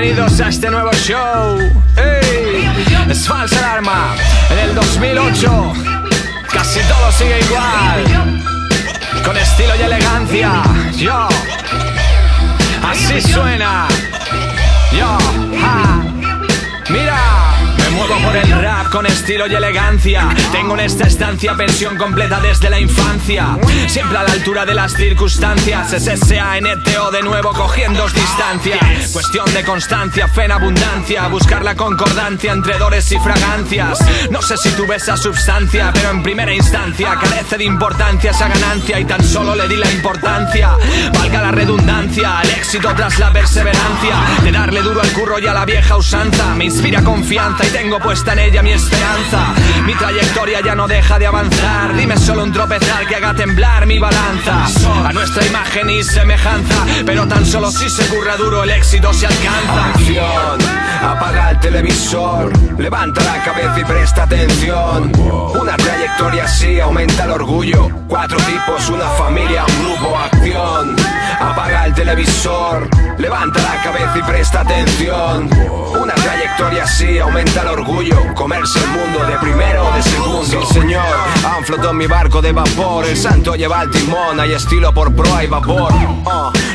bienvenidos a este nuevo show. ¡Ey! Es Falsa Alarma. En el 2008 casi todo sigue igual, con estilo y elegancia. Yo, así suena. Yo, ja. Mira, me muevo por el rap con estilo y elegancia. Tengo en esta estancia pensión completa desde la infancia, siempre a la altura de las circunstancias. Es SANTO de nuevo cogiendo distancia. Cuestión de constancia, fe en abundancia, buscar la concordancia entre olores y fragancias. No sé si tuve esa substancia, pero en primera instancia carece de importancia esa ganancia, y tan solo le di la importancia, valga la redundancia, al éxito tras la perseverancia, de darle duro al curro y a la vieja usanza. Me inspira confianza y tengo puesta en ella mi esperanza. Mi trayectoria ya no deja de avanzar, dime solo un tropezar que haga temblar mi balanza. A nuestra imagen y semejanza, pero tan solo si se curra duro el éxito se alcanza. Acción, apaga el televisor, levanta la cabeza y presta atención. Una trayectoria así aumenta el orgullo. 4 tipos, una familia, un grupo. Acción, apaga el televisor, levanta la cabeza y presta atención. Una trayectoria así aumenta el orgullo. Comerse el mundo de primero o de segundo. Sí, señor, han flotado en mi barco de vapor. El santo lleva el timón, hay estilo por proa y vapor.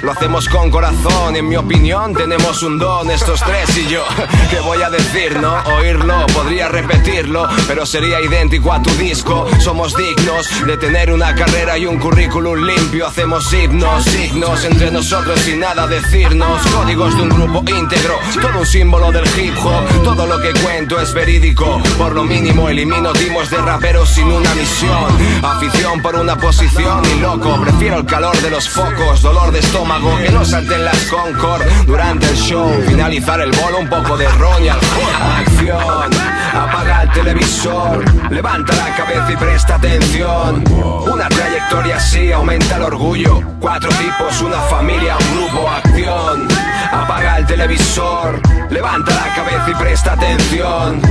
Lo hacemos con corazón y en mi opinión tenemos un don, estos tres y yo. ¿Qué voy a decir, no? Oírlo, podría repetirlo, pero sería idéntico a tu disco. Somos dignos de tener una carrera y un currículum limpio. Hacemos himnos, signos entre nosotros y nada decirnos. Códigos de un grupo íntegro, todo un símbolo del hip hop. Todo lo que cuento es verídico, por lo mínimo elimino timos de raperos sin una misión. Afición por una posición y loco, prefiero el calor de los focos. Dolor de estómago, que no salten las Concord durante el show. Finalizar el bolo, un poco de ron y alcohol. Acción, apaga el televisor, levanta la cabeza y presta atención. Una trayectoria así aumenta el orgullo. 4 tipos, una familia, un grupo. Acción, apaga el televisor, levanta la cabeza y presta atención.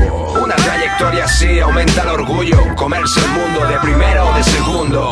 Una trayectoria así aumenta el orgullo. Comerse el mundo de primero o de segundo.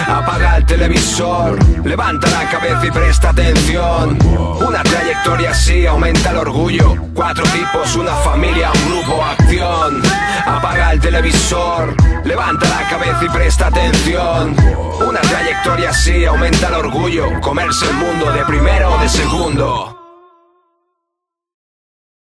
Apaga el televisor, levanta la cabeza y presta atención. Una trayectoria así aumenta el orgullo. 4 tipos, una familia, un grupo. Acción, apaga el televisor, levanta la cabeza y presta atención. Una trayectoria así aumenta el orgullo. Comerse el mundo de primero o de segundo.